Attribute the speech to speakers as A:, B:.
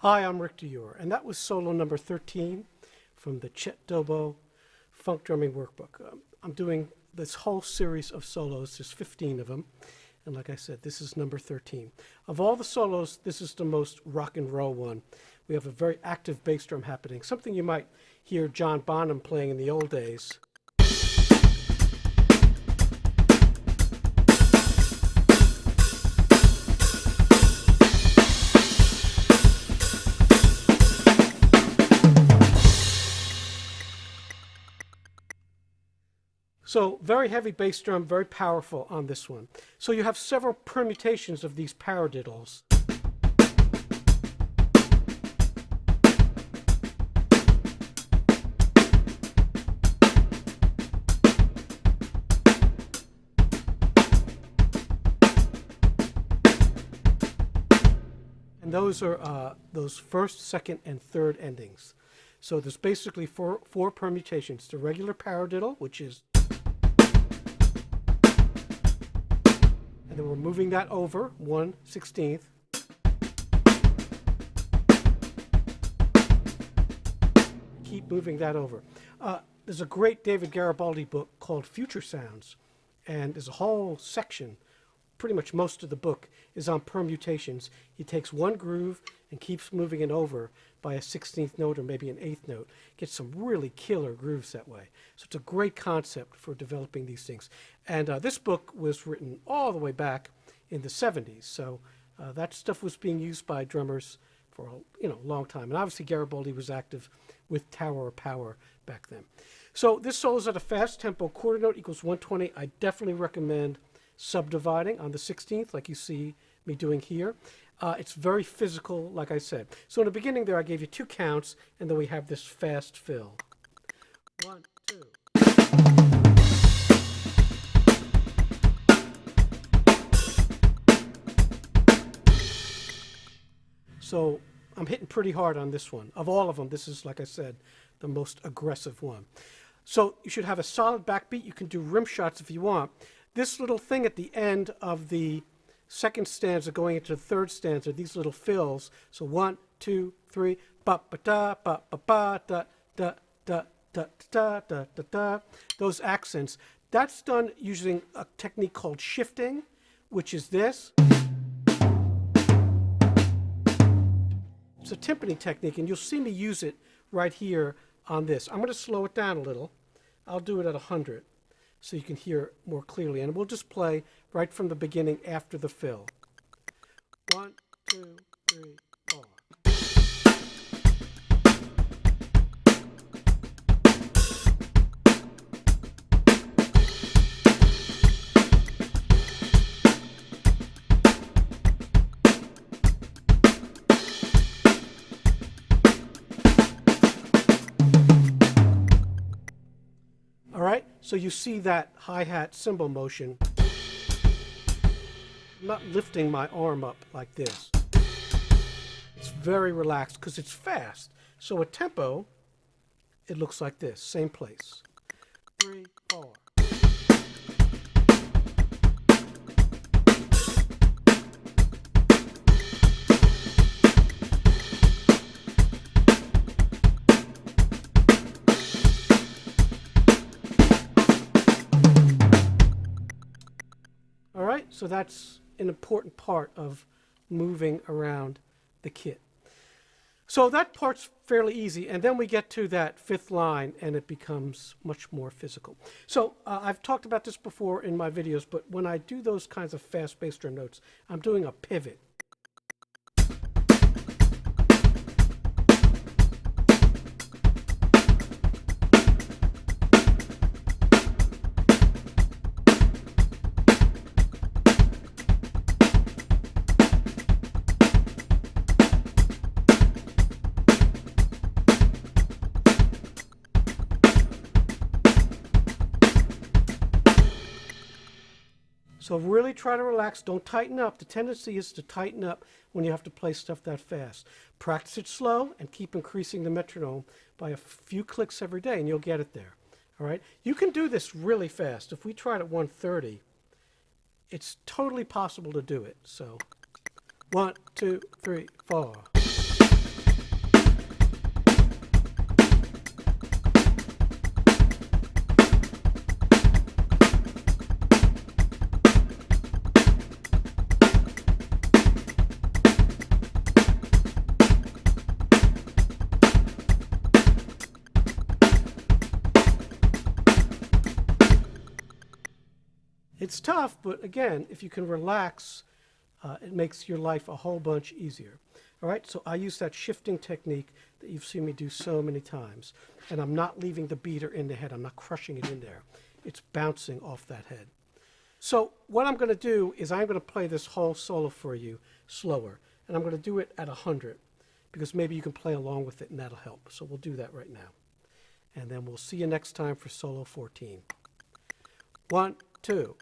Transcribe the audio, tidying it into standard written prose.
A: Hi, I'm Rick DeJohnette, and that was solo number 13 from the Chet Doboe Funk Drumming Workbook. I'm doing this whole series of solos, there's 15 of them, and like I said, this is number 13. Of all the solos, this is the most rock and roll one. We have a very active bass drum happening, something you might hear John Bonham playing in the old days. So very heavy bass drum, very powerful on this one. So you have several permutations of these paradiddles. And those are those first, second, and third endings. So there's basically four permutations. The regular paradiddle, which is, and then we're moving that over 1/16. Keep moving that over. There's a great David Garibaldi book called Future Sounds, and there's a whole section, pretty much most of the book is on permutations. He takes one groove and keeps moving it over by a 16th note or maybe an 8th note. Gets some really killer grooves that way. So it's a great concept for developing these things. And this book was written all the way back in the 70s. So that stuff was being used by drummers for a long time. And obviously Garibaldi was active with Tower of Power back then. So this solo is at a fast tempo. Quarter note equals 120. I definitely recommend subdividing on the 16th like you see me doing here. It's very physical, like I said. So in the beginning there I gave you 2 counts, and then we have this fast fill. 1, 2. So I'm hitting pretty hard on this one. Of all of them, this is, like I said, the most aggressive one. So you should have a solid backbeat. You can do rim shots if you want. This little thing at the end of the second stanza going into the third stanza, these little fills. So 1, 2, 3, ba ba da ba ba ba da da da da da da da da. Those accents. That's done using a technique called shifting, which is this. It's a timpani technique, and you'll see me use it right here on this. I'm going to slow it down a little. I'll do it at 100. So you can hear it more clearly. And we'll just play right from the beginning after the fill. 1, 2, 3, 4. All right, so you see that hi-hat cymbal motion. I'm not lifting my arm up like this. It's very relaxed because it's fast. So at tempo, it looks like this, same place. 3, 4. So that's an important part of moving around the kit. So that part's fairly easy, and then we get to that 5th line and it becomes much more physical. So I've talked about this before in my videos, but when I do those kinds of fast bass drum notes, I'm doing a pivot. So really try to relax. Don't tighten up. The tendency is to tighten up when you have to play stuff that fast. Practice it slow and keep increasing the metronome by a few clicks every day, and you'll get it there. All right? You can do this really fast. If we tried at 130, it's totally possible to do it. So 1, 2, 3, 4. tough, but again, if you can relax, it makes your life a whole bunch easier. All right, so I use that shifting technique that you've seen me do so many times. And I'm not leaving the beater in the head. I'm not crushing it in there. It's bouncing off that head. So what I'm going to do is I'm going to play this whole solo for you slower. And I'm going to do it at 100 because maybe you can play along with it and that'll help. So we'll do that right now. And then we'll see you next time for solo 14. 1, 2.